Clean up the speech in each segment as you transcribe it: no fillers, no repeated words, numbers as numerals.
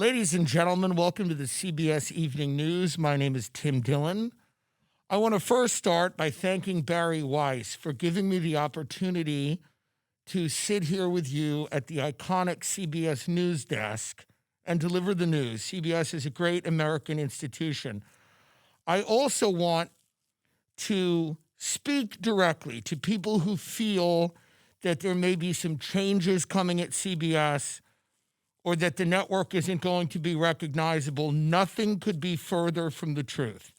Ladies and gentlemen, welcome to the CBS Evening News. My name is Tim Dillon. I want to first start by thanking Bari Weiss for giving me the opportunity to sit here with you at the iconic CBS News desk and deliver the news. CBS is a great American institution. I also want to speak directly to people who feel that there may be some changes coming at CBS or that the network isn't going to be recognizable. Nothing could be further from the truth.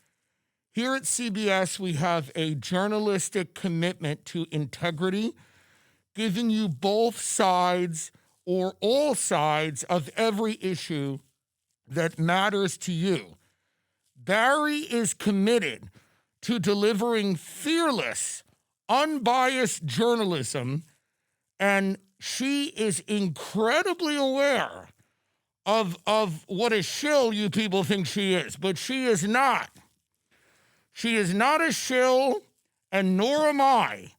Here at CBS, we have a journalistic commitment to integrity, giving you both sides or all sides of every issue that matters to you. Bari is committed to delivering fearless, unbiased journalism, and she is incredibly aware of what a shill you people think she is, but she is not. She is not a shill, and nor am I.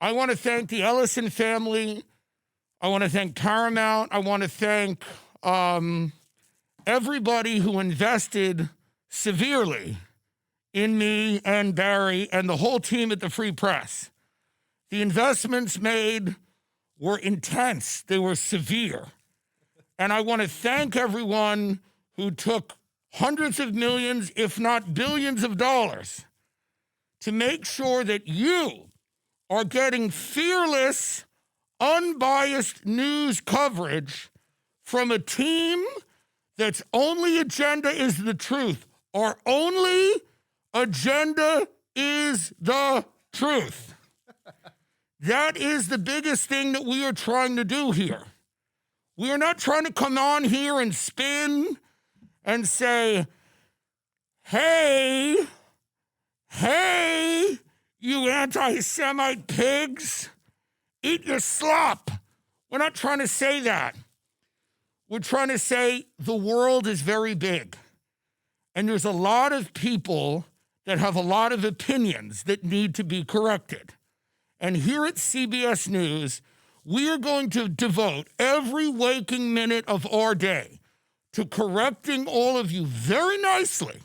I want to thank the Ellison family. I want to thank Paramount. I want to thank everybody who invested severely in me and Bari and the whole team at the Free Press. The investments made were intense. They were severe. And I want to thank everyone who took hundreds of millions, if not billions of dollars to make sure that you are getting fearless, unbiased news coverage from a team that's only agenda is the truth. Our only agenda is the truth. That is the biggest thing that we are trying to do here. We are not trying to come on here and spin and say, hey, you anti-Semite pigs, eat your slop. We're not trying to say that. We're trying to say the world is very big. And there's a lot of people that have a lot of opinions that need to be corrected. And here at CBS News, we are going to devote every waking minute of our day to correcting all of you very nicely.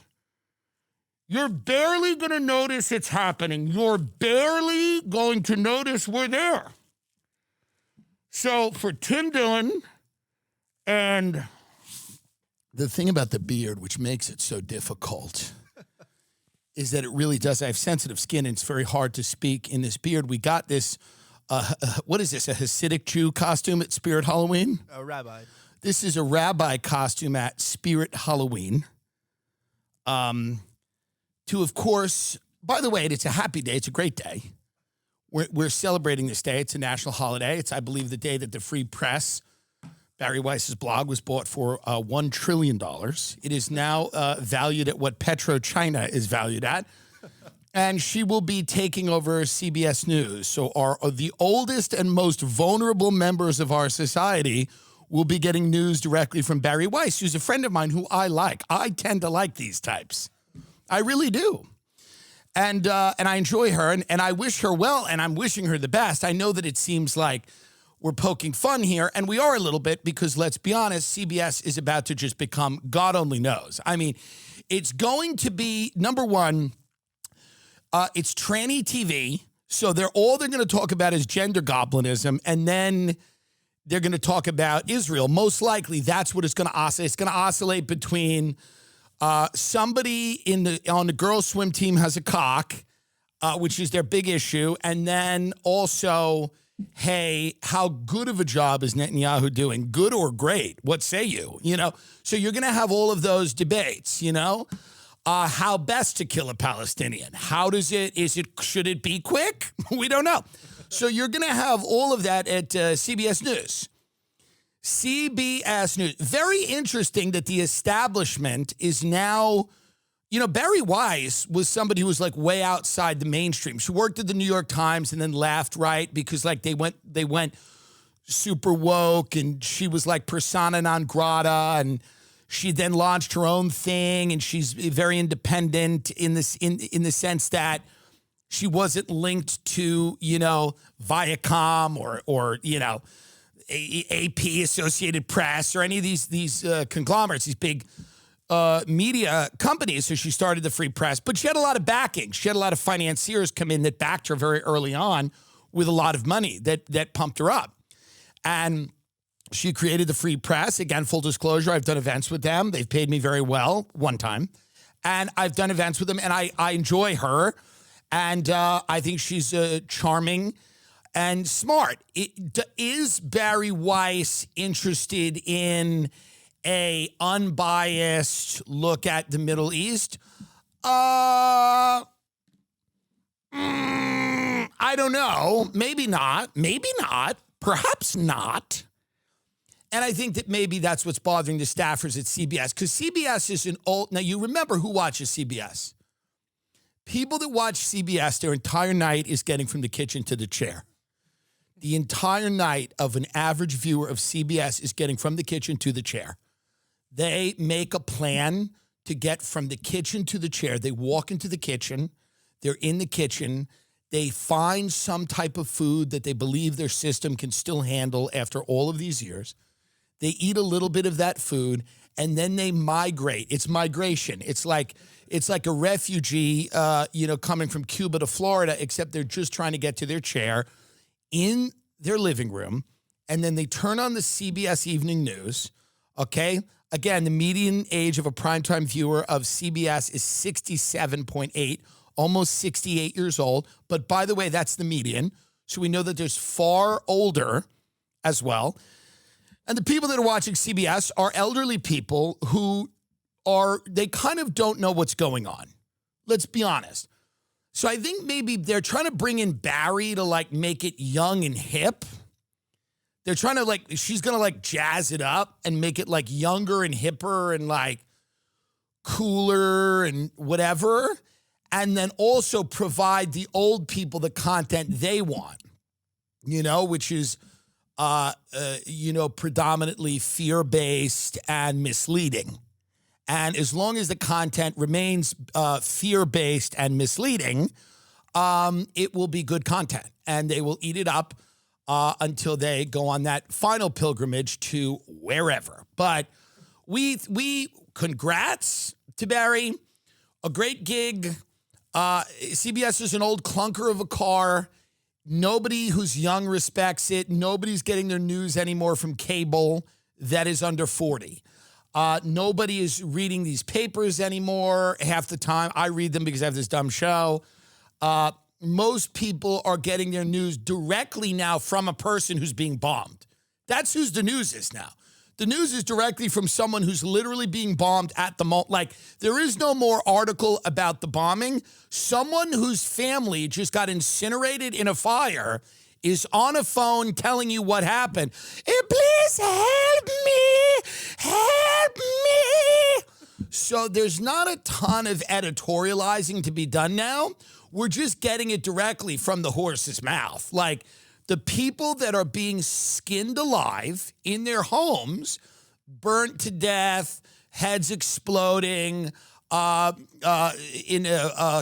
You're barely going to notice it's happening. You're barely going to notice we're there. So for Tim Dillon, and the thing about the beard, which makes it so difficult, is that it really does. I have sensitive skin, and it's very hard to speak in this beard. We got this, what is this, a Hasidic Jew costume at Spirit Halloween? A rabbi. This is a rabbi costume at Spirit Halloween. To, of course, by the way, it's a happy day. It's a great day. We're celebrating this day. It's a national holiday. It's, I believe, the day that the Free Press, Bari Weiss's blog, was bought for $1 trillion. It is now valued at what PetroChina is valued at. And she will be taking over CBS News. So the oldest and most vulnerable members of our society will be getting news directly from Bari Weiss, who's a friend of mine who I like. I tend to like these types. I really do. And I enjoy her, and I wish her well, and I'm wishing her the best. I know that it seems like we're poking fun here, and we are a little bit, because let's be honest, CBS is about to just become God only knows. I mean, it's going to be, number one, it's tranny TV, so all they're going to talk about is gender goblinism, and then they're going to talk about Israel. Most likely, that's what it's going to oscillate. It's going to oscillate between somebody on the girls' swim team has a cock, which is their big issue, and then also, hey, how good of a job is Netanyahu doing? Good or great? What say you? So you're going to have all of those debates, how best to kill a Palestinian? Should it be quick? We don't know. So you're going to have all of that at CBS News. CBS News. Very interesting that the establishment is now, Bari Weiss was somebody who was like way outside the mainstream. She worked at the New York Times and then left, right? Because like they went super woke, and she was like persona non grata, and she then launched her own thing, and she's very independent in the sense that she wasn't linked to, Viacom or AP, Associated Press, or any of these conglomerates, these big media companies. So she started the Free Press, but she had a lot of backing. She had a lot of financiers come in that backed her very early on with a lot of money that pumped her up. And she created the Free Press. Again, full disclosure, I've done events with them. They've paid me very well one time. And I've done events with them, and I enjoy her. And I think she's charming and smart. Is Bari Weiss interested in a unbiased look at the Middle East? I don't know. Maybe not. Maybe not. Perhaps not. And I think that maybe that's what's bothering the staffers at CBS, because CBS is an old... Now, you remember who watches CBS. People that watch CBS, their entire night is getting from the kitchen to the chair. The entire night of an average viewer of CBS is getting from the kitchen to the chair. They make a plan to get from the kitchen to the chair. They walk into the kitchen. They're in the kitchen. They find some type of food that they believe their system can still handle after all of these years. They eat a little bit of that food, and then they migrate. It's migration. It's like a refugee, coming from Cuba to Florida, except they're just trying to get to their chair in their living room, and then they turn on the CBS Evening News, okay? Again, the median age of a primetime viewer of CBS is 67.8, almost 68 years old. But by the way, that's the median. So we know that there's far older as well. And the people that are watching CBS are elderly people who they kind of don't know what's going on. Let's be honest. So I think maybe they're trying to bring in Bari to make it young and hip. They're trying to she's going to jazz it up and make it younger and hipper and cooler and whatever. And then also provide the old people the content they want, which is, predominantly fear-based and misleading. And as long as the content remains fear-based and misleading, it will be good content. And they will eat it up until they go on that final pilgrimage to wherever. But we congrats to Bari. A great gig. CBS is an old clunker of a car. Nobody who's young respects it. Nobody's getting their news anymore from cable that is under 40. Nobody is reading these papers anymore. Half the time, I read them because I have this dumb show. Most people are getting their news directly now from a person who's being bombed. That's who the news is now. The news is directly from someone who's literally being bombed at the moment. There is no more article about the bombing. Someone whose family just got incinerated in a fire is on a phone telling you what happened. Please help me! Help me! So there's not a ton of editorializing to be done now. We're just getting it directly from the horse's mouth. The people that are being skinned alive in their homes, burnt to death, heads exploding, in a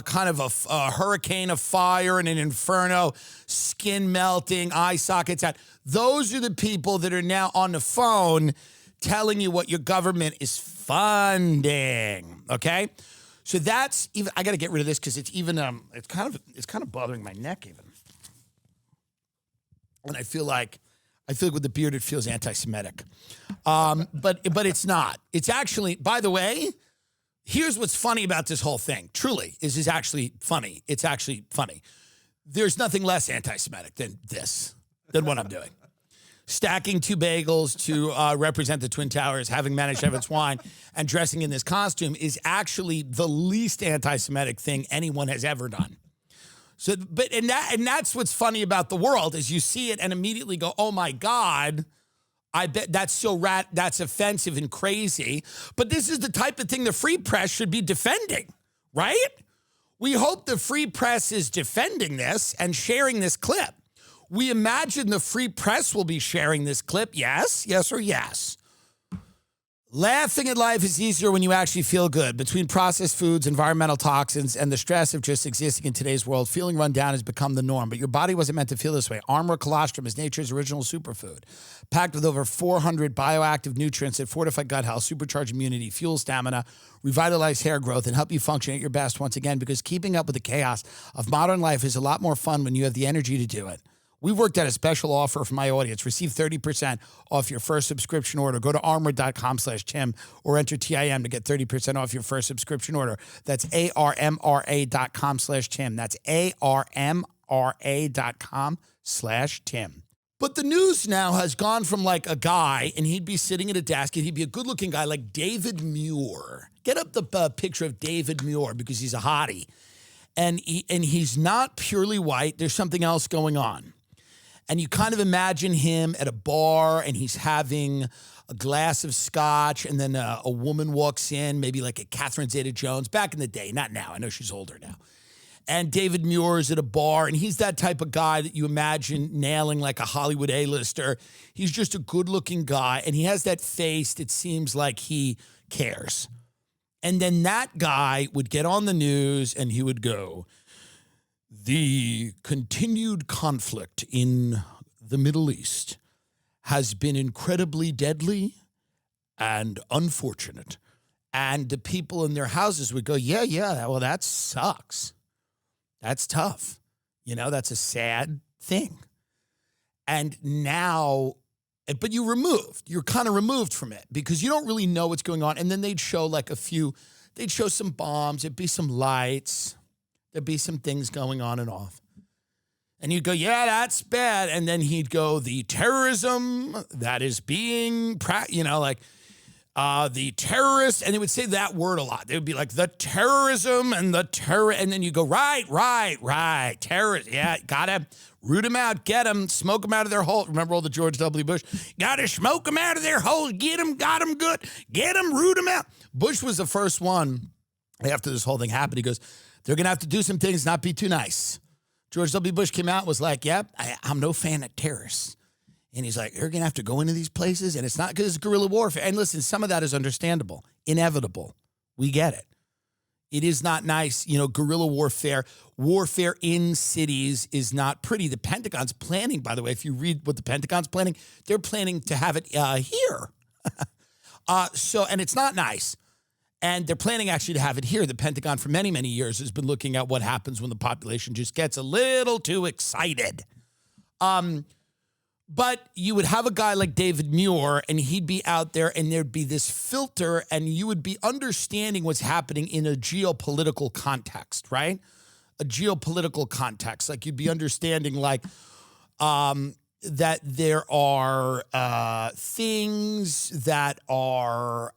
kind of a hurricane of fire and an inferno, skin melting, eye sockets out. Those are the people that are now on the phone telling you what your government is funding, okay? So that's even, I got to get rid of this because it's even, it's kind of bothering my neck even. And I feel like with the beard, it feels anti-Semitic. But it's not. It's actually, by the way, here's what's funny about this whole thing. Truly, this is actually funny. It's actually funny. There's nothing less anti-Semitic than what I'm doing. Stacking two bagels to represent the Twin Towers, having managed to have its wine, and dressing in this costume is actually the least anti-Semitic thing anyone has ever done. So, and that's what's funny about the world is you see it and immediately go, oh my God, I bet that's that's offensive and crazy. But this is the type of thing the Free Press should be defending, right? We hope the Free Press is defending this and sharing this clip. We imagine the Free Press will be sharing this clip. Yes or yes. Laughing at life is easier when you actually feel good. Between processed foods, environmental toxins, and the stress of just existing in today's world, feeling run down has become the norm. But your body wasn't meant to feel this way. Armra colostrum is nature's original superfood, packed with over 400 bioactive nutrients that fortify gut health, supercharge immunity, fuel stamina, revitalize hair growth, and help you function at your best once again, because keeping up with the chaos of modern life is a lot more fun when you have the energy to do it. We've worked out a special offer for my audience. Receive 30% off your first subscription order. Go to armra.com/Tim or enter TIM to get 30% off your first subscription order. That's armra.com/Tim. That's armra.com/Tim. But the news now has gone from like a guy, and he'd be sitting at a desk, and he'd be a good-looking guy like David Muir. Get up the picture of David Muir because he's a hottie. And he's not purely white. There's something else going on. And you kind of imagine him at a bar, and he's having a glass of scotch, and then a woman walks in, maybe like a Catherine Zeta-Jones, back in the day, not now. I know she's older now. And David Muir is at a bar, and he's that type of guy that you imagine nailing like a Hollywood A-lister. He's just a good-looking guy, and he has that face that seems like he cares. And then that guy would get on the news, and he would go, "The continued conflict in the Middle East has been incredibly deadly and unfortunate." And the people in their houses would go, yeah, well, that sucks. That's tough. You know, that's a sad thing. And now, but you're kind of removed from it because you don't really know what's going on. And then they'd show like they'd show some bombs, there'd be some lights, there'd be some things going on and off. And you'd go, yeah, that's bad. And then he'd go, the terrorism that is being, the terrorists. And they would say that word a lot. They would be like, the terrorism and the terror. And then you go, right. Terrorists. Yeah, got to root them out, get them, smoke them out of their hole. Remember all the George W. Bush? Got to smoke them out of their holes. Get them, got them good. Get them, root them out. Bush was the first one after this whole thing happened. He goes, they're going to have to do some things, not be too nice. George W. Bush came out and was like, yep, I'm no fan of terrorists. And he's like, you're going to have to go into these places. And it's not because it's guerrilla warfare. And listen, some of that is understandable, inevitable. We get it. It is not nice. You know, guerrilla warfare in cities is not pretty. The Pentagon's planning, by the way, if you read what the Pentagon's planning, they're planning to have it here. And it's not nice. And they're planning actually to have it here. The Pentagon for many, many years has been looking at what happens when the population just gets a little too excited. But you would have a guy like David Muir, and he'd be out there, and there'd be this filter, and you would be understanding what's happening in a geopolitical context, right? A geopolitical context. Like you'd be understanding like that there are things that are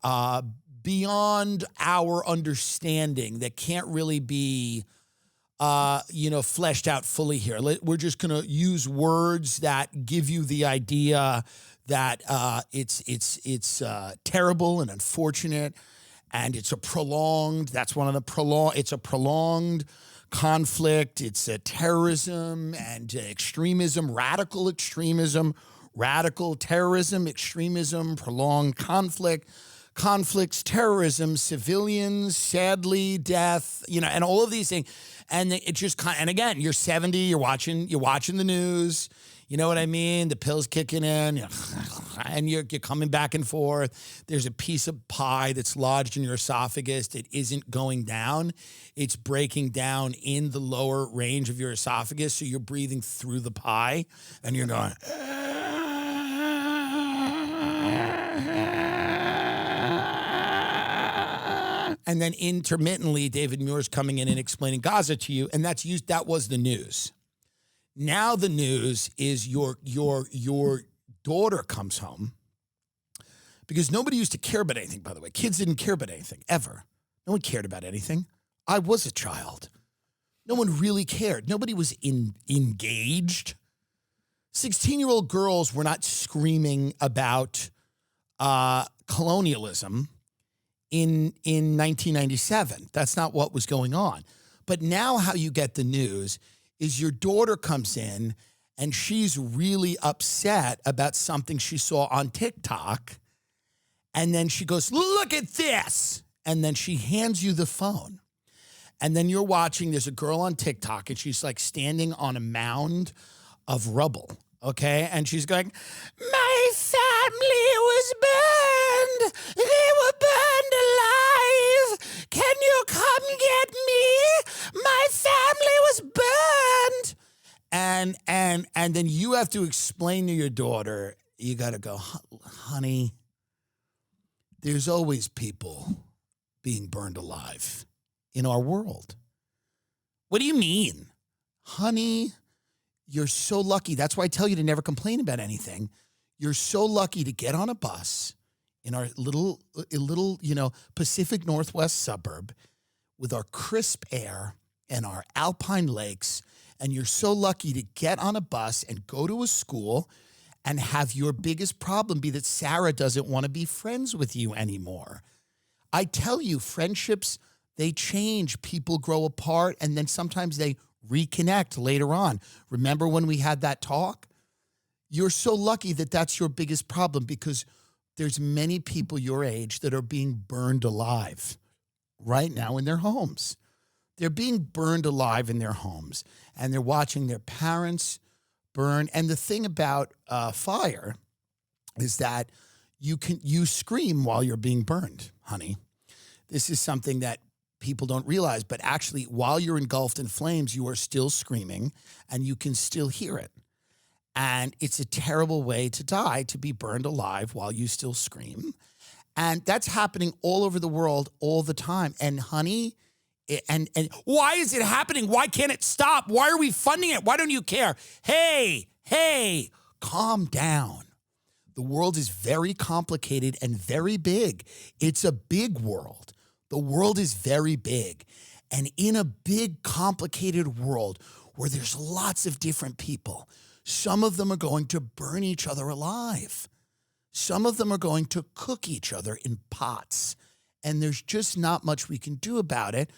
beyond our understanding that can't really be fleshed out fully here. We're just going to use words that give you the idea that it's terrible and unfortunate, and it's a prolonged. That's one of the It's a prolonged conflict. It's a terrorism and extremism, radical terrorism, extremism, prolonged conflict. Conflicts, terrorism, civilians, sadly, death, and all of these things. And it just and again, you're 70, you're watching the news, you know what I mean? The pill's kicking in, and you're coming back and forth. There's a piece of pie that's lodged in your esophagus that isn't going down. It's breaking down in the lower range of your esophagus, so you're breathing through the pie, and you're going, and then intermittently, David Muir's coming in and explaining Gaza to you, and that was the news. Now the news is your daughter comes home, because nobody used to care about anything, by the way. Kids didn't care about anything, ever. No one cared about anything. I was a child. No one really cared. Nobody was engaged. 16-year-old girls were not screaming about colonialism in 1997. That's not what was going on. But now how you get the news is your daughter comes in and she's really upset about something she saw on TikTok, And then she goes, look at this. And then she hands you the phone. And then you're watching, there's a girl on TikTok, and she's like standing on a mound of rubble, okay? And she's going, my family was burned. They were burned alive. Can you come get me? My family was burned. And then you have to explain to your daughter, you got to go, honey, there's always people being burned alive in our world. What do you mean? Honey, you're so lucky. That's why I tell you to never complain about anything. You're so lucky to get on a bus in our little, Pacific Northwest suburb with our crisp air and our alpine lakes. And you're so lucky to get on a bus and go to a school and have your biggest problem be that Sarah doesn't want to be friends with you anymore. I tell you, friendships, they change. People grow apart, and then sometimes they reconnect later on. Remember when we had that talk? You're so lucky that that's your biggest problem, because there's many people your age that are being burned alive right now in their homes. They're being burned alive in their homes, and they're watching their parents burn. And the thing about fire is that you scream while you're being burned, honey. This is something that people don't realize, but actually while you're engulfed in flames, you are still screaming and you can still hear it. And it's a terrible way to die, to be burned alive while you still scream. And that's happening all over the world all the time. And honey, and why is it happening? Why can't it stop? Why are we funding it? Why don't you care? Hey, calm down. The world is very complicated and very big. It's a big world. The world is very big. And in a big, complicated world where there's lots of different people, some of them are going to burn each other alive. Some of them are going to cook each other in pots. And there's just not much we can do about it.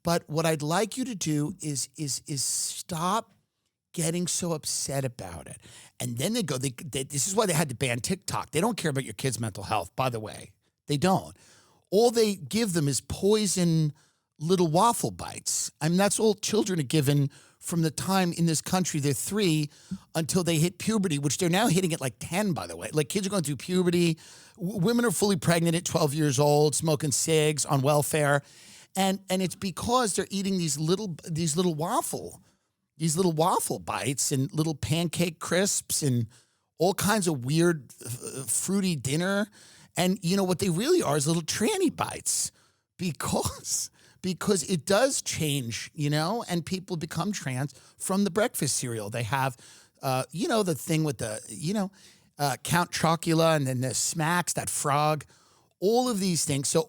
But what I'd like you to do is stop getting so upset about it. And then this is why they had to ban TikTok. They don't care about your kids' mental health, by the way. They don't. All they give them is poison little waffle bites. I mean, that's all children are given from the time in this country they're 3 until they hit puberty, which they're now hitting at like 10, by the way. Like, kids are going through puberty. Women are fully pregnant at 12 years old, smoking cigs, on welfare. And it's because they're eating these little waffle bites and little pancake crisps and all kinds of weird fruity dinner. And you know what they really are is little tranny bites, because it does change, and people become trans from the breakfast cereal. They have, the thing with the, Count Chocula, and then the Smacks, that frog. All of these things. So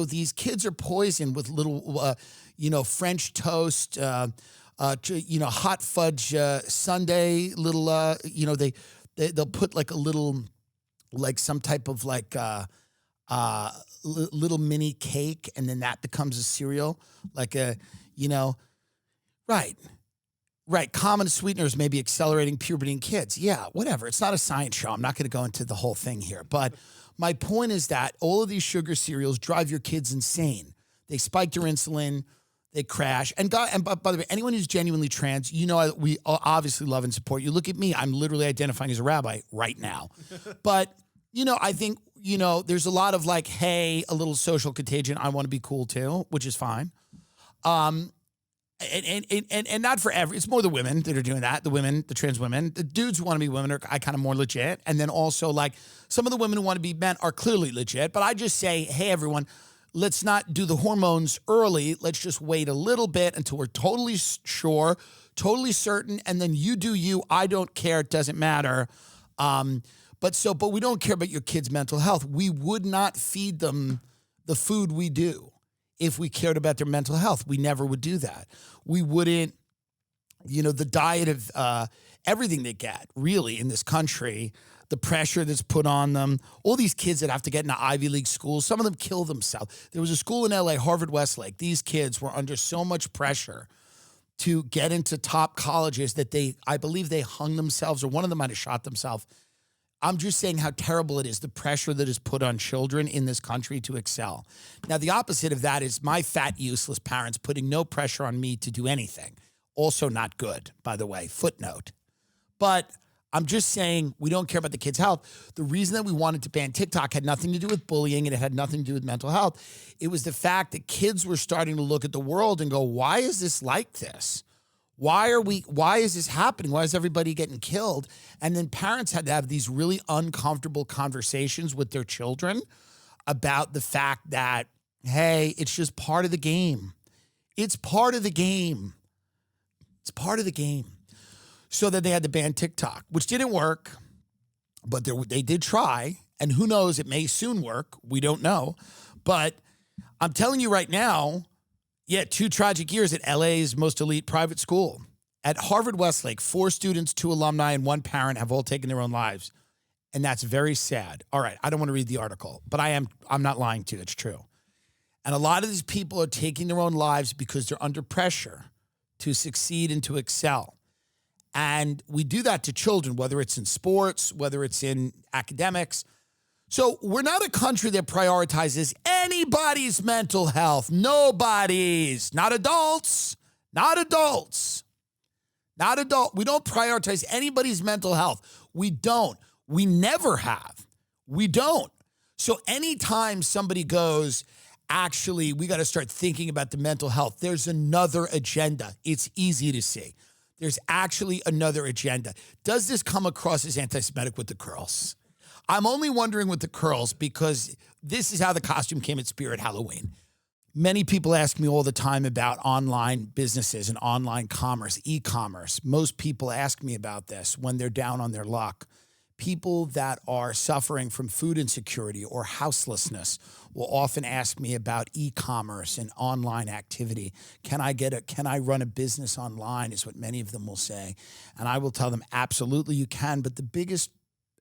these kids are poisoned with little, French toast, hot fudge sundae. Little, they'll put like a little, like some type of like little mini cake, and then that becomes a cereal. Like right. Common sweeteners may be accelerating puberty in kids. Yeah, whatever. It's not a science show. I'm not going to go into the whole thing here, but my point is that all of these sugar cereals drive your kids insane. They spike your insulin, they crash. And by the way, anyone who's genuinely trans, we obviously love and support you. Look at me. I'm literally identifying as a rabbi right now. But, I think, there's a lot of like, hey, a little social contagion. I want to be cool too, which is fine. And not for it's more the women that are doing that. The women, the trans women, the dudes who want to be women are kind of more legit. And then also like some of the women who want to be men are clearly legit. But I just say, hey, everyone, let's not do the hormones early. Let's just wait a little bit until we're totally sure, totally certain. And then you do you. I don't care. It doesn't matter. But we don't care about your kids' mental health. We would not feed them the food we do if we cared about their mental health. We never would do that. We wouldn't, the diet of everything they get, really, in this country, the pressure that's put on them, all these kids that have to get into Ivy League schools, some of them kill themselves. There was a school in LA, Harvard Westlake. These kids were under so much pressure to get into top colleges that I believe they hung themselves, or one of them might have shot themselves I'm just saying how terrible it is, the pressure that is put on children in this country to excel. Now, the opposite of that is my fat, useless parents putting no pressure on me to do anything. Also not good, by the way, footnote. But I'm just saying we don't care about the kids' health. The reason that we wanted to ban TikTok had nothing to do with bullying and it had nothing to do with mental health. It was the fact that kids were starting to look at the world and go, why is this like this? Why is this happening? Why is everybody getting killed? And then parents had to have these really uncomfortable conversations with their children about the fact that, hey, it's just part of the game. It's part of the game. It's part of the game. So that they had to ban TikTok, which didn't work, but they did try. And who knows, it may soon work. We don't know. But I'm telling you right now, 2 tragic years at LA's most elite private school. At Harvard Westlake, 4 students, 2 alumni, and 1 parent have all taken their own lives. And that's very sad. All right, I don't want to read the article, but I'm not lying to you. It's true. And a lot of these people are taking their own lives because they're under pressure to succeed and to excel. And we do that to children, whether it's in sports, whether it's in academics. So we're not a country that prioritizes anybody's mental health. Nobody's. Not adults. Not adults. Not adult. We don't prioritize anybody's mental health. We don't. We never have. We don't. So anytime somebody goes, actually, we got to start thinking about the mental health, there's another agenda. It's easy to see. There's actually another agenda. Does this come across as anti-Semitic with the curls? I'm only wondering with the curls because this is how the costume came at Spirit Halloween. Many people ask me all the time about online businesses and online commerce, e-commerce. Most people ask me about this when they're down on their luck. People that are suffering from food insecurity or houselessness will often ask me about e-commerce and online activity. Can I run a business online is what many of them will say. And I will tell them, absolutely you can. But the biggest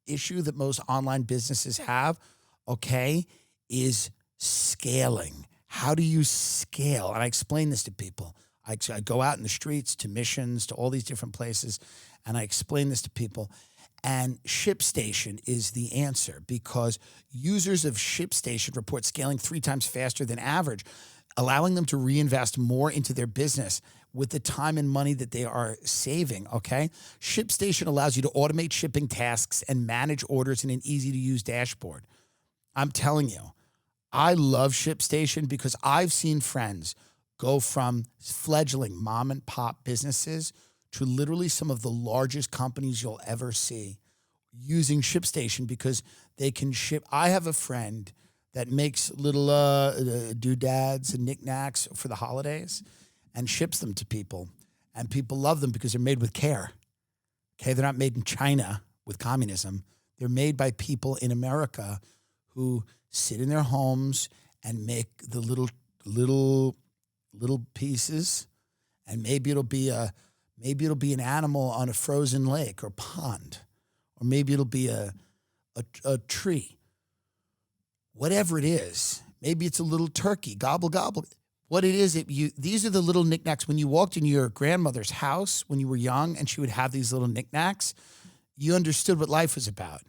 issue that most online businesses have, is scaling. How do you scale? And I explain this to people. I go out in the streets to missions, to all these different places, and I explain this to people. And ShipStation is the answer because users of ShipStation report scaling 3 times faster than average, allowing them to reinvest more into their business with the time and money that they are saving, ShipStation allows you to automate shipping tasks and manage orders in an easy-to-use dashboard. I'm telling you, I love ShipStation because I've seen friends go from fledgling mom-and-pop businesses to literally some of the largest companies you'll ever see using ShipStation because they can ship. I have a friend that makes little doodads and knickknacks for the holidays and ships them to people. And people love them because they're made with care. They're not made in China with communism. They're made by people in America who sit in their homes and make the little pieces. And maybe it'll be an animal on a frozen lake or pond, or maybe it'll be a tree. Whatever it is, maybe it's a little turkey, gobble, gobble. What it is, these are the little knickknacks. When you walked into your grandmother's house when you were young and she would have these little knickknacks, you understood what life was about,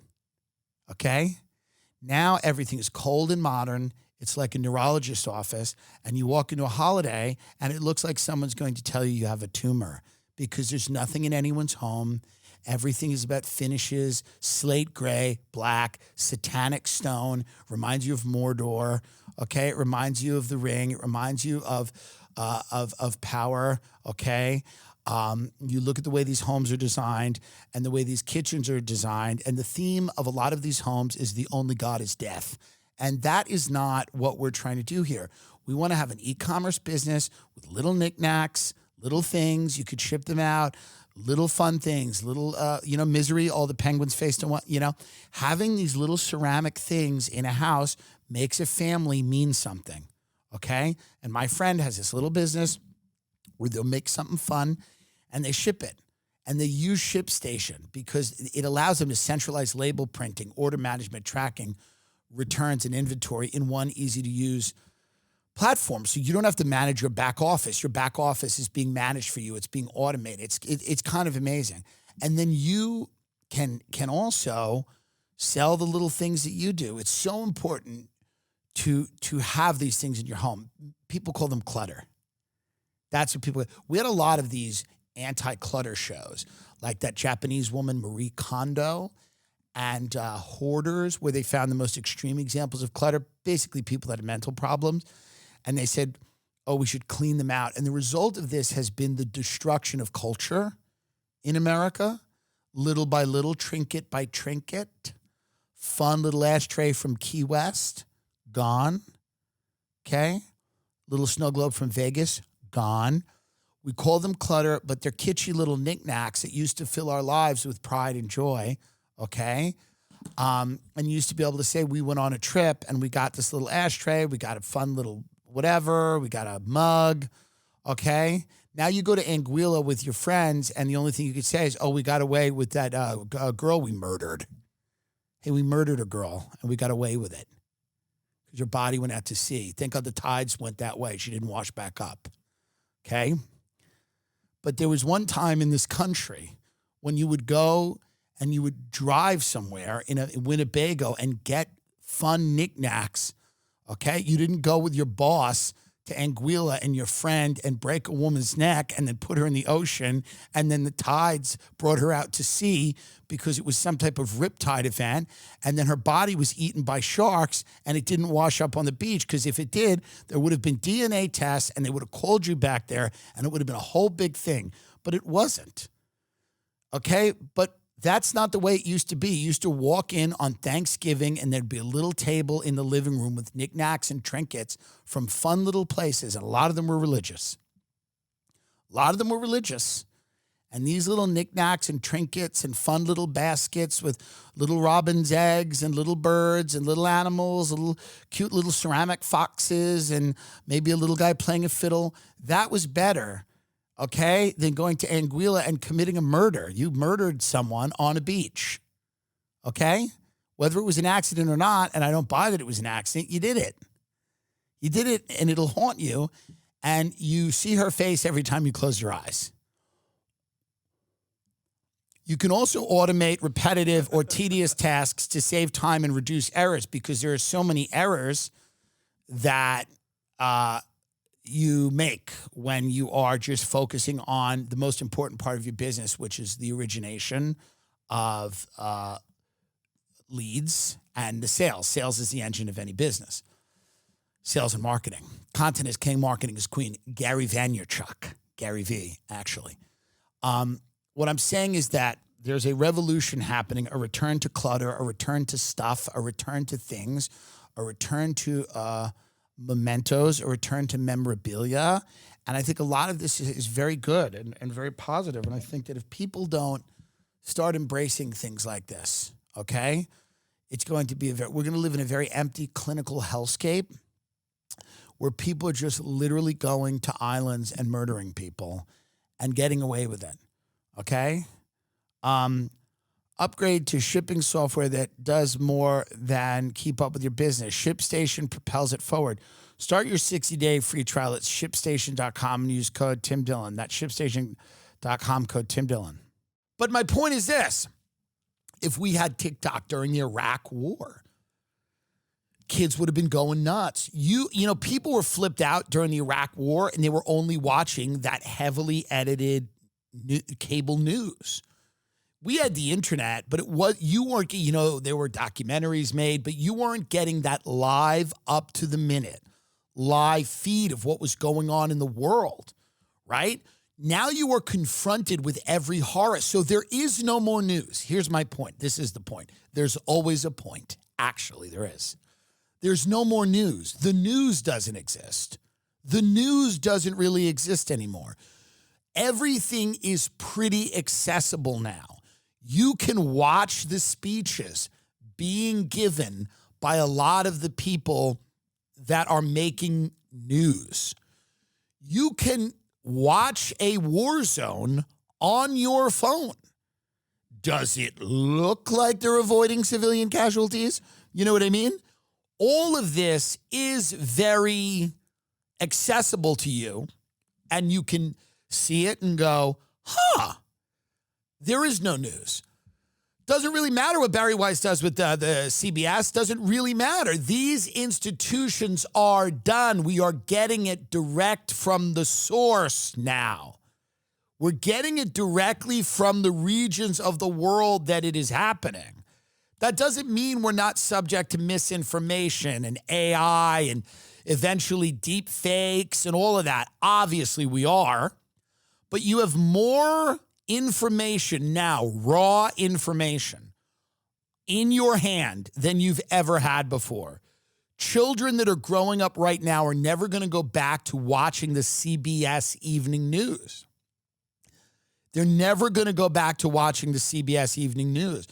Now everything is cold and modern. It's like a neurologist's office, and you walk into a holiday, and it looks like someone's going to tell you have a tumor because there's nothing in anyone's home. Everything is about finishes, slate gray, black, satanic stone, reminds you of Mordor, It reminds you of the ring. It reminds you of power, You look at the way these homes are designed and the way these kitchens are designed, and the theme of a lot of these homes is the only God is death. And that is not what we're trying to do here. We want to have an e-commerce business with little knickknacks, little things. You could ship them out, little fun things, little, misery, all the penguins faced on having these little ceramic things in a house makes a family mean something, And my friend has this little business where they'll make something fun and they ship it. And they use ShipStation because it allows them to centralize label printing, order management, tracking, returns, and inventory in one easy-to-use platform. So you don't have to manage your back office. Your back office is being managed for you. It's being automated. It's kind of amazing. And then you can also Sell the little things that you do. It's so important to have these things in your home. People call them clutter. That's what people. We had a lot of these anti-clutter shows, like that Japanese woman Marie Kondo, and Hoarders, where they found the most extreme examples of clutter. Basically, people that had mental problems, and they said, "Oh, we should clean them out." And the result of this has been the destruction of culture in America, little by little, trinket by trinket. Fun little ashtray from Key West, gone. Okay? Little snow globe from Vegas, gone. We call them clutter, but they're kitschy little knickknacks that used to fill our lives with pride and joy, okay? And you used to be able to say, we went on a trip and we got this little ashtray, we got a fun little whatever, we got a mug, okay? Now you go to Anguilla with your friends and the only thing you could say is, oh, we got away with that girl we murdered. Hey, we murdered a girl and we got away with it because your body went out to sea. Thank God the tides went that way. She didn't wash back up, okay? But there was one time in this country when you would go and you would drive somewhere in Winnebago and get fun knickknacks, okay? You didn't go with your boss to Anguilla and your friend and break a woman's neck and then put her in the ocean and then the tides brought her out to sea because it was some type of riptide event and then her body was eaten by sharks and it didn't wash up on the beach because if it did, there would have been DNA tests and they would have called you back there and it would have been a whole big thing. But it wasn't, okay? But that's not the way it used to be. You used to walk in on Thanksgiving and there'd be a little table in the living room with knickknacks and trinkets from fun little places, and a lot of them were religious. A lot of them were religious. And these little knickknacks and trinkets and fun little baskets with little robin's eggs and little birds and little animals, little cute little ceramic foxes and maybe a little guy playing a fiddle, that was better, okay, than going to Anguilla and committing a murder. You murdered someone on a beach, okay? Whether it was an accident or not, and I don't buy that it was an accident, you did it. You did it, and it'll haunt you, and you see her face every time you close your eyes. You can also automate repetitive or tedious tasks to save time and reduce errors because there are so many errors that you make when you are just focusing on the most important part of your business, which is the origination of leads and the sales. Sales is the engine of any business. Sales and marketing. Content is king, marketing is queen. Gary Vaynerchuk. Gary V, actually. What I'm saying is that there's a revolution happening, a return to clutter, a return to stuff, a return to things, a return to mementos, a return to memorabilia. And I think a lot of this is very good and very positive. And I think that if people don't start embracing things like this, okay, it's going to be we're going to live in a very empty clinical hellscape where people are just literally going to islands and murdering people and getting away with it, okay? Upgrade to shipping software that does more than keep up with your business. ShipStation propels it forward. Start your 60-day free trial at ShipStation.com and use code Tim Dillon. That's ShipStation.com, code Tim Dillon. But my point is this. If we had TikTok during the Iraq War, kids would have been going nuts. You know, people were flipped out during the Iraq War and they were only watching that heavily edited cable news. We had the internet, but you weren't, you know, there were documentaries made, but you weren't getting that live up to the minute, live feed of what was going on in the world, right? Now you are confronted with every horror. So there is no more news. Here's my point. This is the point. There's always a point. Actually, there is. There's no more news. The news doesn't exist. The news doesn't really exist anymore. Everything is pretty accessible now. You can watch the speeches being given by a lot of the people that are making news. You can watch a war zone on your phone. Does it look like they're avoiding civilian casualties? You know what I mean? All of this is very accessible to you, and you can see it and go, huh, there is no news. Doesn't really matter what Bari Weiss does with the CBS. Doesn't really matter. These institutions are done. We are getting it direct from the source now. We're getting it directly from the regions of the world that it is happening. That doesn't mean we're not subject to misinformation and AI and eventually deep fakes and all of that. Obviously, we are. But you have more information now, raw information, in your hand than you've ever had before. Children that are growing up right now are never going to go back to watching the CBS evening news. They're never going to go back to watching the CBS evening news.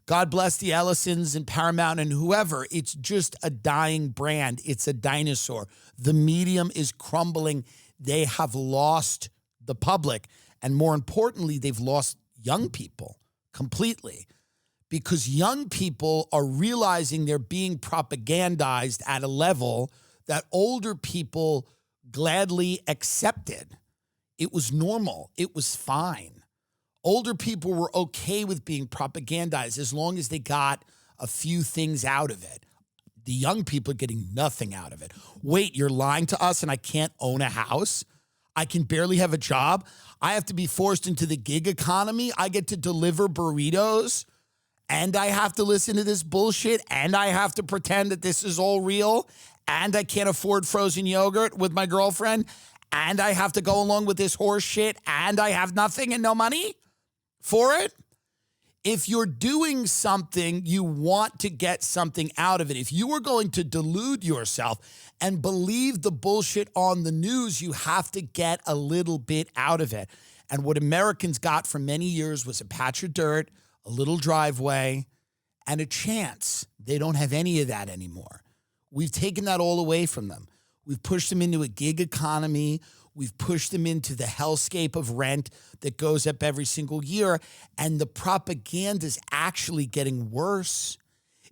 God bless the Ellisons and Paramount and whoever. It's just a dying brand. It's a dinosaur. The medium is crumbling. They have lost the public. And more importantly, they've lost young people completely, because young people are realizing they're being propagandized at a level that older people gladly accepted. It was normal. It was fine. Older people were okay with being propagandized as long as they got a few things out of it. The young people are getting nothing out of it. Wait, you're lying to us and I can't own a house? I can barely have a job? I have to be forced into the gig economy? I get to deliver burritos? And I have to listen to this bullshit? And I have to pretend that this is all real? And I can't afford frozen yogurt with my girlfriend? And I have to go along with this horse shit? And I have nothing and no money for it? If you're doing something, you want to get something out of it. If you are going to delude yourself and believe the bullshit on the news, you have to get a little bit out of it. And what Americans got for many years was a patch of dirt, a little driveway, and a chance. They don't have any of that anymore. We've taken that all away from them. We've pushed them into a gig economy. We've pushed them into the hellscape of rent that goes up every single year. And the propaganda is actually getting worse.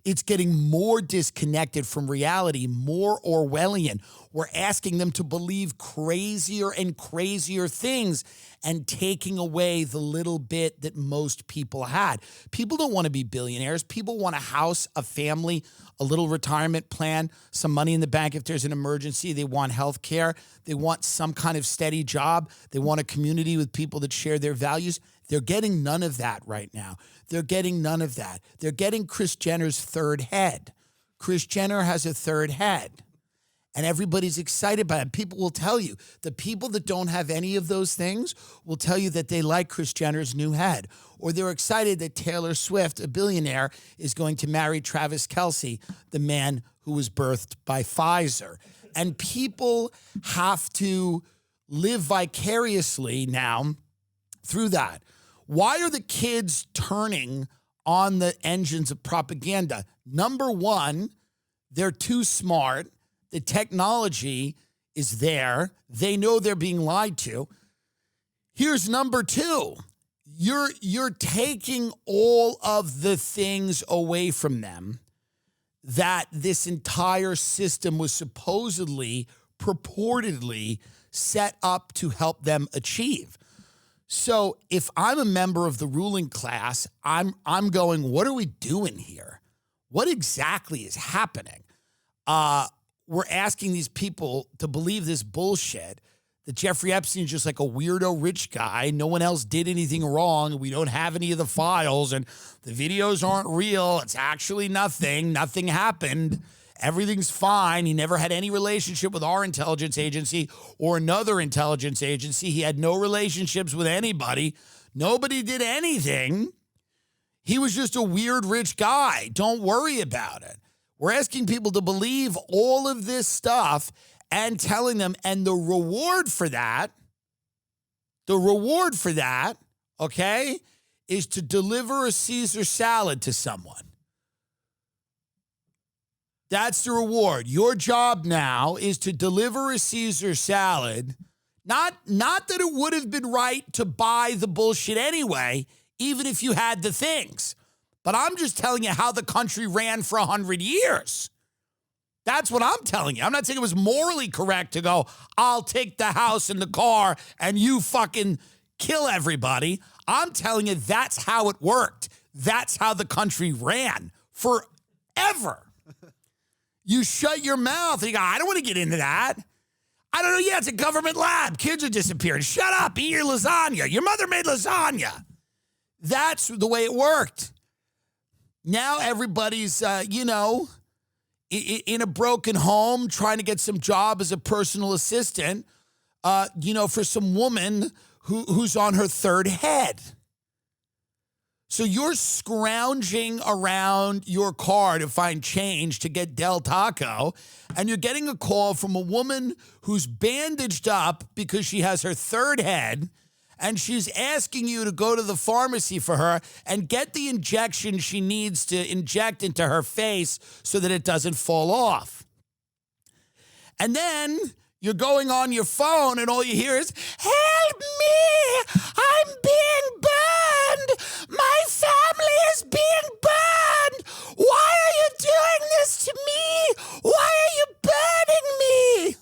It's getting more disconnected from reality, more Orwellian. We're asking them to believe crazier and crazier things and taking away the little bit that most people had. People don't want to be billionaires. People want a house, a family, a little retirement plan, some money in the bank if there's an emergency. They want health care. They want some kind of steady job. They want a community with people that share their values. They're getting none of that right now. They're getting none of that. They're getting Kris Jenner's third head. Kris Jenner has a third head. And everybody's excited by it. People will tell you, the people that don't have any of those things will tell you that they like Kris Jenner's new head. Or they're excited that Taylor Swift, a billionaire, is going to marry Travis Kelce, the man who was birthed by Pfizer. And people have to live vicariously now through that. Why are the kids turning on the engines of propaganda? Number one, they're too smart. The technology is there. They know they're being lied to. Here's number two. You're taking all of the things away from them that this entire system was supposedly, purportedly set up to help them achieve. So if I'm a member of the ruling class, I'm going, what are we doing here? What exactly is happening? We're asking these people to believe this bullshit, that Jeffrey Epstein's just like a weirdo rich guy. No one else did anything wrong. We don't have any of the files, and the videos aren't real. It's actually nothing. Nothing happened. Everything's fine. He never had any relationship with our intelligence agency or another intelligence agency. He had no relationships with anybody. Nobody did anything. He was just a weird rich guy. Don't worry about it. We're asking people to believe all of this stuff and telling them, and the reward for that, okay, is to deliver a Caesar salad to someone. That's the reward. Your job now is to deliver a Caesar salad. Not that it would have been right to buy the bullshit anyway, even if you had the things. But I'm just telling you how the country ran for 100 years. That's what I'm telling you. I'm not saying it was morally correct to go, I'll take the house and the car and you fucking kill everybody. I'm telling you that's how it worked. That's how the country ran forever. You shut your mouth and you go, I don't want to get into that. I don't know. Yeah, it's a government lab. Kids are disappearing. Shut up. Eat your lasagna. Your mother made lasagna. That's the way it worked. Now everybody's, in a broken home trying to get some job as a personal assistant, for some woman who's on her third head. So you're scrounging around your car to find change to get Del Taco, and you're getting a call from a woman who's bandaged up because she has her third head, and she's asking you to go to the pharmacy for her and get the injection she needs to inject into her face so that it doesn't fall off. And then you're going on your phone and all you hear is, help me, I'm being burned. My family is being burned. Why are you doing this to me? Why are you burning me?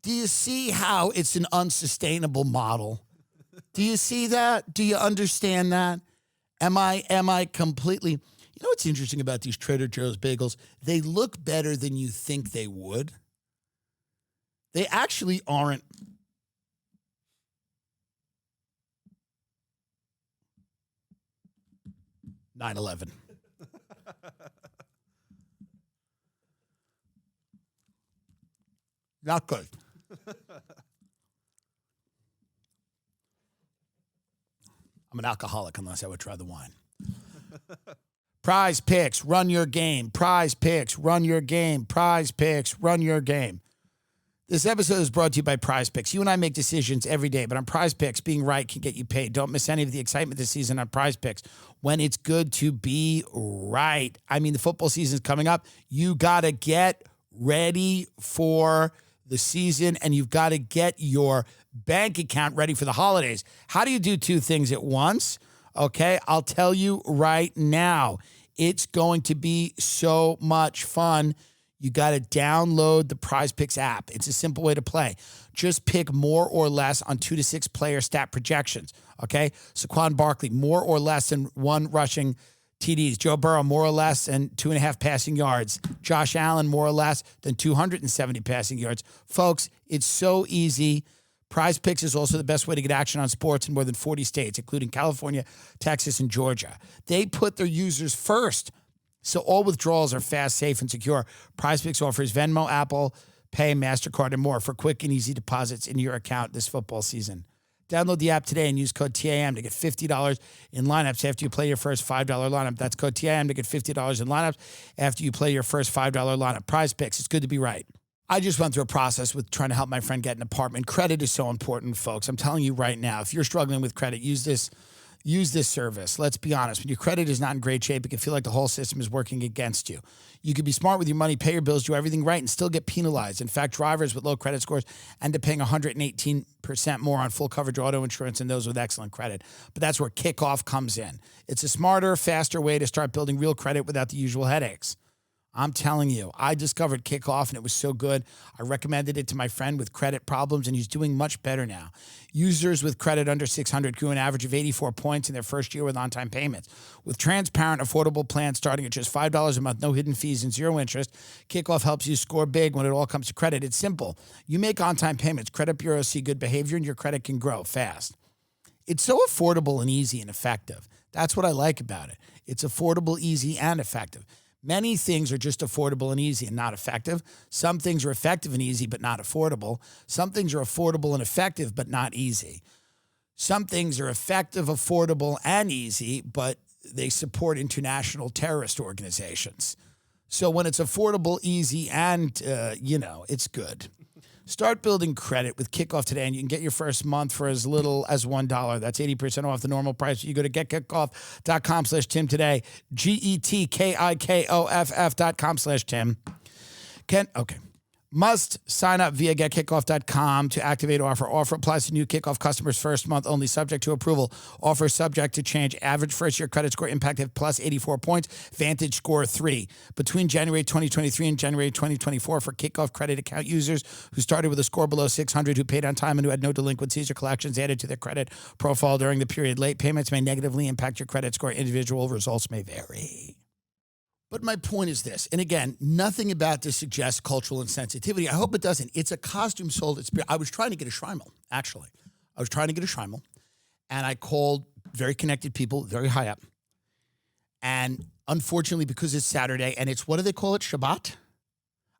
Do you see how it's an unsustainable model? Do you see that? Do you understand that? Am I completely... You know what's interesting about these Trader Joe's bagels? They look better than you think they would. They actually aren't. "9/11." Not good. I'm an alcoholic unless I would try the wine. Prize Picks, run your game. Prize Picks, run your game. Prize Picks, run your game. This episode is brought to you by Prize Picks. You and I make decisions every day, but on Prize Picks, being right can get you paid. Don't miss any of the excitement this season on Prize Picks when it's good to be right. I mean, the football season's coming up. You got to get ready for the season, and you've got to get your bank account ready for the holidays. How do you do two things at once? Okay, I'll tell you right now. It's going to be so much fun. You got to download the Prize Picks app. It's a simple way to play. Just pick more or less on 2 to 6 player stat projections, okay? Saquon Barkley, more or less than 1 rushing TDs. Joe Burrow, more or less than 2.5 passing yards. Josh Allen, more or less than 270 passing yards. Folks, it's so easy. Prize Picks is also the best way to get action on sports in more than 40 states, including California, Texas, and Georgia. They put their users first. So all withdrawals are fast, safe, and secure. Prize Picks offers Venmo, Apple Pay, MasterCard, and more for quick and easy deposits in your account this football season. Download the app today and use code TAM to get $50 in lineups after you play your first $5 lineup. That's code TAM to get $50 in lineups after you play your first $5 lineup. Prize Picks, it's good to be right. I just went through a process with trying to help my friend get an apartment. Credit is so important, folks. I'm telling you right now, if you're struggling with credit, use this service. Let's be honest. When your credit is not in great shape, it can feel like the whole system is working against you. You could be smart with your money, pay your bills, do everything right, and still get penalized. In fact, drivers with low credit scores end up paying 118% more on full coverage auto insurance than those with excellent credit. But that's where Kikoff comes in. It's a smarter, faster way to start building real credit without the usual headaches. I'm telling you, I discovered Kikoff and it was so good. I recommended it to my friend with credit problems and he's doing much better now. Users with credit under 600 grew an average of 84 points in their first year with on-time payments. With transparent, affordable plans starting at just $5 a month, no hidden fees and zero interest, Kikoff helps you score big when it all comes to credit. It's simple. You make on-time payments, credit bureaus see good behavior, and your credit can grow fast. It's so affordable and easy and effective. That's what I like about it. It's affordable, easy, and effective. Many things are just affordable and easy and not effective. Some things are effective and easy but not affordable. Some things are affordable and effective but not easy. Some things are effective, affordable, and easy, but they support international terrorist organizations. So when it's affordable, easy, and, it's good. Start building credit with Kikoff today, and you can get your first month for as little as $1. That's 80% off the normal price. You go to getkikoff.com/Tim today, GETKIKOFF.com/Tim. Okay. Must sign up via getkickoff.com to activate offer. Offer applies to new Kickoff customers first month only, subject to approval. Offer subject to change. Average first-year credit score impacted plus 84 points. Vantage score 3. Between January 2023 and January 2024 for Kickoff credit account users who started with a score below 600, who paid on time and who had no delinquencies or collections added to their credit profile during the period. Late payments may negatively impact your credit score. Individual results may vary. But my point is this, and again, nothing about this suggests cultural insensitivity. I hope it doesn't. It's a costume sold at Spirit. I was trying to get a Schreimel, actually. And I called very connected people, very high up. And unfortunately, because it's Saturday, and it's, what do they call it, Shabbat?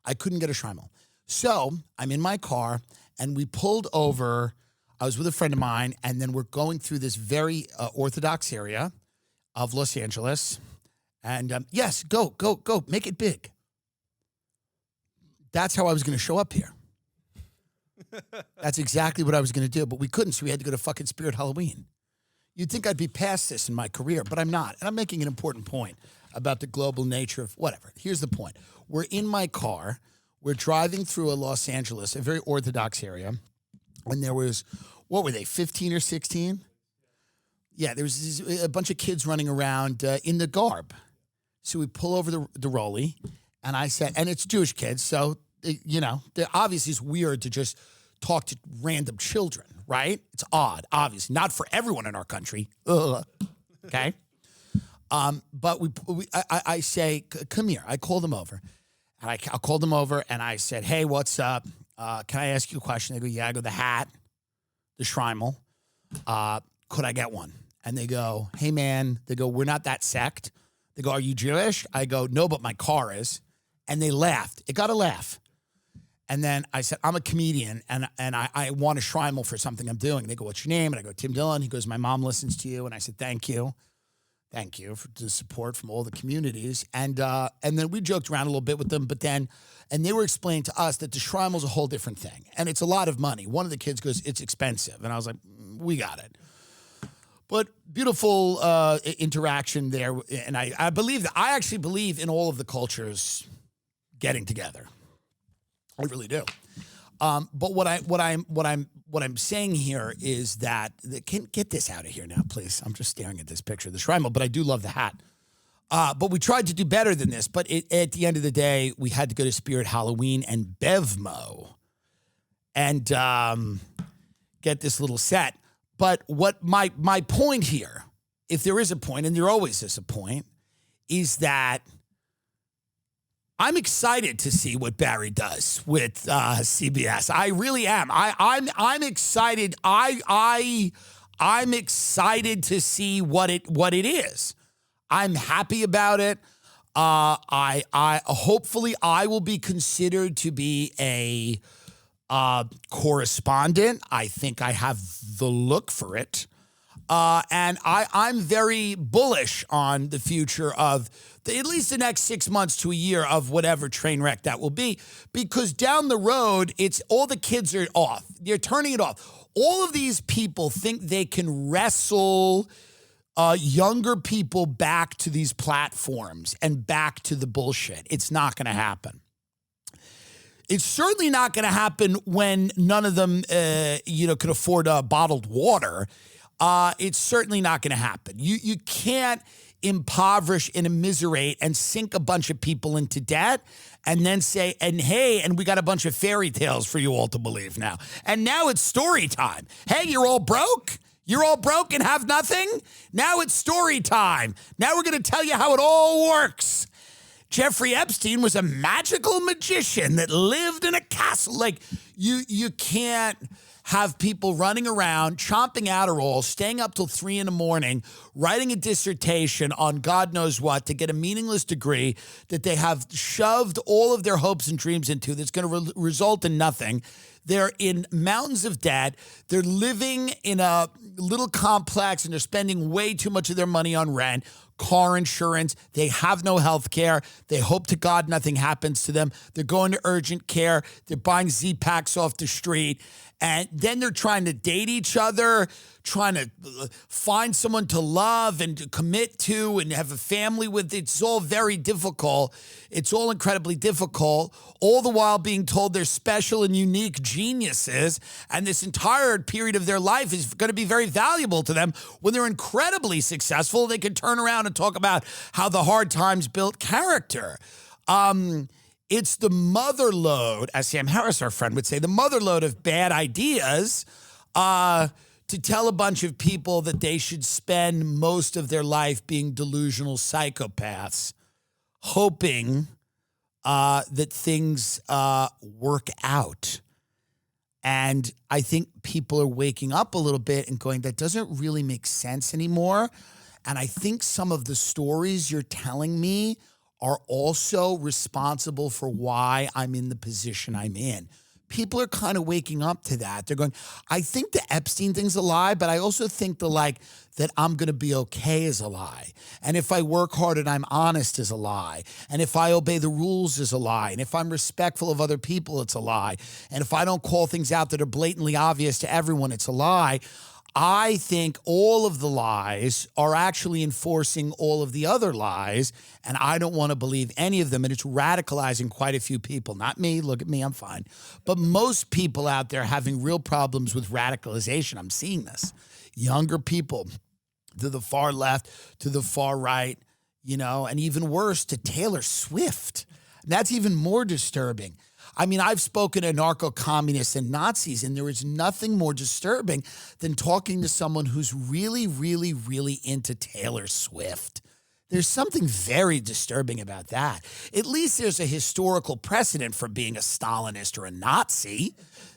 I couldn't get a Schreimel. So I'm in my car, and we pulled over. I was with a friend of mine, and then we're going through this very Orthodox area of Los Angeles. And yes, go, make it big. That's how I was going to show up here. That's exactly what I was going to do, but we couldn't, so we had to go to fucking Spirit Halloween. You'd think I'd be past this in my career, but I'm not. And I'm making an important point about the global nature of whatever. Here's the point. We're in my car. We're driving through a Los Angeles, a very Orthodox area, and there was, what were they, 15 or 16? Yeah, there was a bunch of kids running around in the garb. So we pull over the rollie, and I said, and it's Jewish kids, so, obviously it's weird to just talk to random children, right? It's odd, obviously. Not for everyone in our country. Ugh. Okay? But I say, come here. I call them over. And I called them over, and I said, hey, what's up? Can I ask you a question? They go, yeah. I go, the hat, the Schreimel, could I get one? And they go, hey, man. They go, we're not that sect. They go, are you Jewish? I go, no, but my car is. And they laughed. It got a laugh. And then I said, I'm a comedian, and I want a Schreimel for something I'm doing. They go, what's your name? And I go, Tim Dillon. He goes, my mom listens to you. And I said, thank you. Thank you for the support from all the communities. And then we joked around a little bit with them, and they were explaining to us that the Schreimel's a whole different thing. And it's a lot of money. One of the kids goes, it's expensive. And I was like, we got it. But beautiful interaction there, and I actually believe in all of the cultures getting together. I really do. But what I'm saying here is that get this out of here now, please. I'm just staring at this picture of the Schreimel, but I do love the hat. But we tried to do better than this. But at the end of the day, we had to go to Spirit Halloween and Bevmo and get this little set. But what my point here, if there is a point, and there always is a point, is that I'm excited to see what Bari does with CBS. I really am. I'm excited. I'm excited to see what it is. I'm happy about it. I hopefully I will be considered to be a correspondent. I think I have the look for it. And I'm very bullish on the future of at least the next 6 months to a year of whatever train wreck that will be, because down the road, it's all the kids are off. They're turning it off. All of these people think they can wrestle younger people back to these platforms and back to the bullshit. It's not going to happen. It's certainly not going to happen when none of them, could afford bottled water. It's certainly not going to happen. You can't impoverish and immiserate and sink a bunch of people into debt and then say, and we got a bunch of fairy tales for you all to believe now. And now it's story time. Hey, you're all broke? You're all broke and have nothing? Now it's story time. Now we're going to tell you how it all works. Jeffrey Epstein was a magical magician that lived in a castle. Like, you can't have people running around, chomping Adderall, staying up till 3 a.m, writing a dissertation on God knows what to get a meaningless degree that they have shoved all of their hopes and dreams into that's going to result in nothing. They're in mountains of debt. They're living in a little complex, and they're spending way too much of their money on rent, car insurance. They have no health care. They hope to God nothing happens to them. They're going to urgent care. They're buying Z-Packs off the street. And then they're trying to date each other, trying to find someone to love and to commit to and have a family with. It's all very difficult. It's all incredibly difficult, all the while being told they're special and unique geniuses, and this entire period of their life is going to be very valuable to them. When they're incredibly successful, they can turn around and talk about how the hard times built character. It's the mother load, as Sam Harris, our friend, would say, the mother load of bad ideas to tell a bunch of people that they should spend most of their life being delusional psychopaths, hoping that things work out. And I think people are waking up a little bit and going, that doesn't really make sense anymore. And I think some of the stories you're telling me are also responsible for why I'm in the position I'm in. People are kind of waking up to that. They're going, I think the Epstein thing's a lie, but I also think that I'm going to be okay is a lie. And if I work hard and I'm honest is a lie. And if I obey the rules is a lie. And if I'm respectful of other people, it's a lie. And if I don't call things out that are blatantly obvious to everyone, it's a lie. I think all of the lies are actually enforcing all of the other lies, and I don't want to believe any of them, and it's radicalizing quite a few people. Not me, look at me, I'm fine. But most people out there having real problems with radicalization. I'm seeing this. Younger people to the far left, to the far right, and even worse, to Taylor Swift. That's even more disturbing. I mean, I've spoken to narco-communists and Nazis, and there is nothing more disturbing than talking to someone who's really, really, really into Taylor Swift. There's something very disturbing about that. At least there's a historical precedent for being a Stalinist or a Nazi.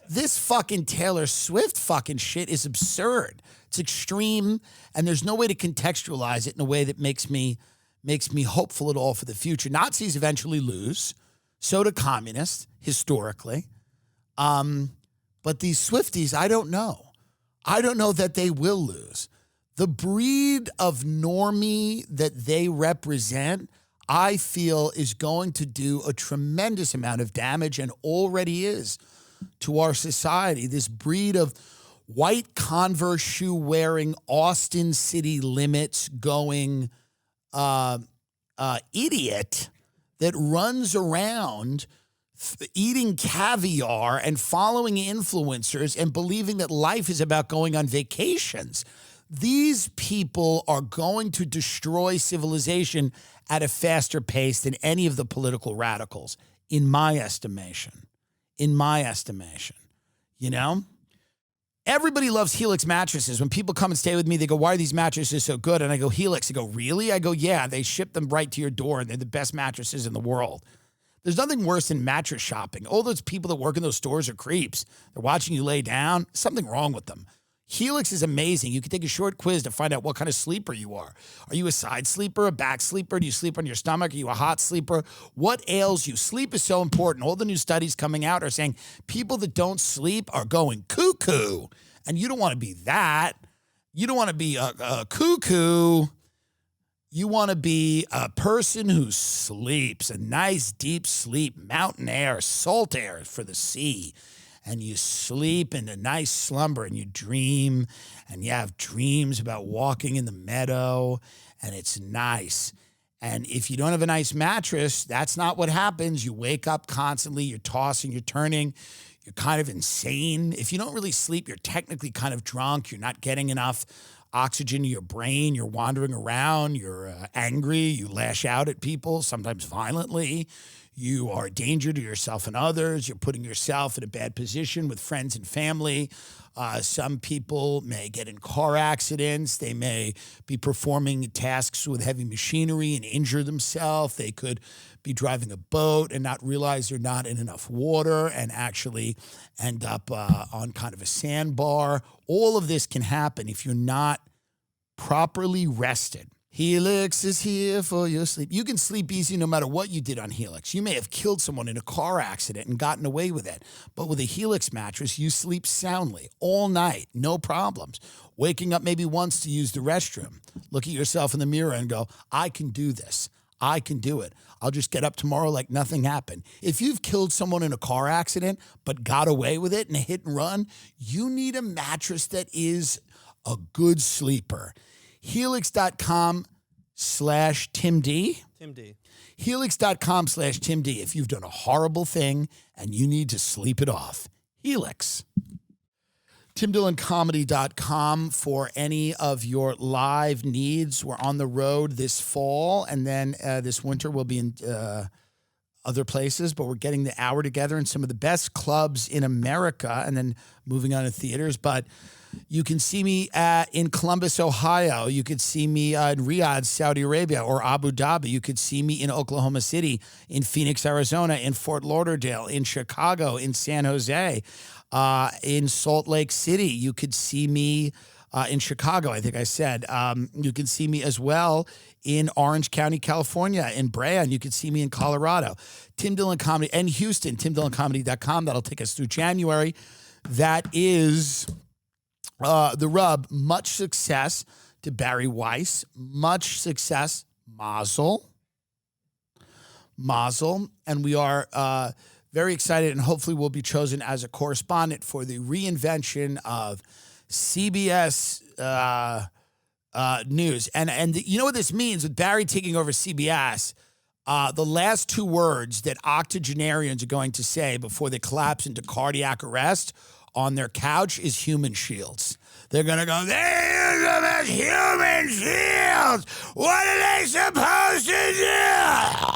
This fucking Taylor Swift fucking shit is absurd. It's extreme, and there's no way to contextualize it in a way that makes me hopeful at all for the future. Nazis eventually lose. So do communists, historically. But these Swifties, I don't know. I don't know that they will lose. The breed of normie that they represent, I feel, is going to do a tremendous amount of damage and already is to our society. This breed of white Converse shoe wearing, Austin city limits going idiot that runs around eating caviar and following influencers and believing that life is about going on vacations. These people are going to destroy civilization at a faster pace than any of the political radicals, in my estimation. Everybody loves Helix mattresses. When people come and stay with me, they go, why are these mattresses so good? And I go, Helix. They go, really? I go, yeah, they ship them right to your door, and they're the best mattresses in the world. There's nothing worse than mattress shopping. All those people that work in those stores are creeps. They're watching you lay down. Something wrong with them. Helix is amazing. You can take a short quiz to find out what kind of sleeper you are. Are you a side sleeper, a back sleeper? Do you sleep on your stomach? Are you a hot sleeper? What ails you? Sleep is so important. All the new studies coming out are saying people that don't sleep are going cuckoo. And you don't want to be that. You don't want to be a cuckoo. You want to be a person who sleeps, a nice deep sleep, mountain air, salt air for the sea. And you sleep in a nice slumber and you dream and you have dreams about walking in the meadow and it's nice. And if you don't have a nice mattress, that's not what happens. You wake up constantly, you're tossing, you're turning, you're kind of insane. If you don't really sleep, you're technically kind of drunk. You're not getting enough oxygen to your brain. You're wandering around. You're angry. You lash out at people, sometimes violently. You are a danger to yourself and others. You're putting yourself in a bad position with friends and family. Some people may get in car accidents. They may be performing tasks with heavy machinery and injure themselves. They could be driving a boat and not realize they're not in enough water and actually end up on kind of a sandbar. All of this can happen if you're not properly rested. Helix is here for your sleep. You can sleep easy no matter what you did on Helix. You may have killed someone in a car accident and gotten away with it. But with a Helix mattress, you sleep soundly all night, no problems. Waking up maybe once to use the restroom. Look at yourself in the mirror and go, I can do this. I can do it. I'll just get up tomorrow like nothing happened. If you've killed someone in a car accident but got away with it in a hit and run, you need a mattress that is a good sleeper. Helix.com/TimD. Tim D. Helix.com/TimD. If you've done a horrible thing and you need to sleep it off. Helix. TimDillonComedy.com for any of your live needs. We're on the road this fall, and then this winter we'll be in other places, but we're getting the hour together in some of the best clubs in America and then moving on to theaters. But you can see me in Columbus, Ohio. You could see me in Riyadh, Saudi Arabia, or Abu Dhabi. You could see me in Oklahoma City, in Phoenix, Arizona, in Fort Lauderdale, in Chicago, in San Jose, in Salt Lake City. You could see me in Chicago, I think I said. You can see me as well in Orange County, California, in Brea, and you can see me in Colorado. Tim Dillon Comedy, and Houston, TimDillonComedy.com. That'll take us through January. That is the rub. Much success to Bari Weiss. Much success, Mazel. And we are very excited, and hopefully we'll be chosen as a correspondent for the reinvention of CBS News. And you know what this means with Barry taking over CBS? The last two words that octogenarians are going to say before they collapse into cardiac arrest on their couch is human shields. They're going to go, they use them as human shields. What are they supposed to do?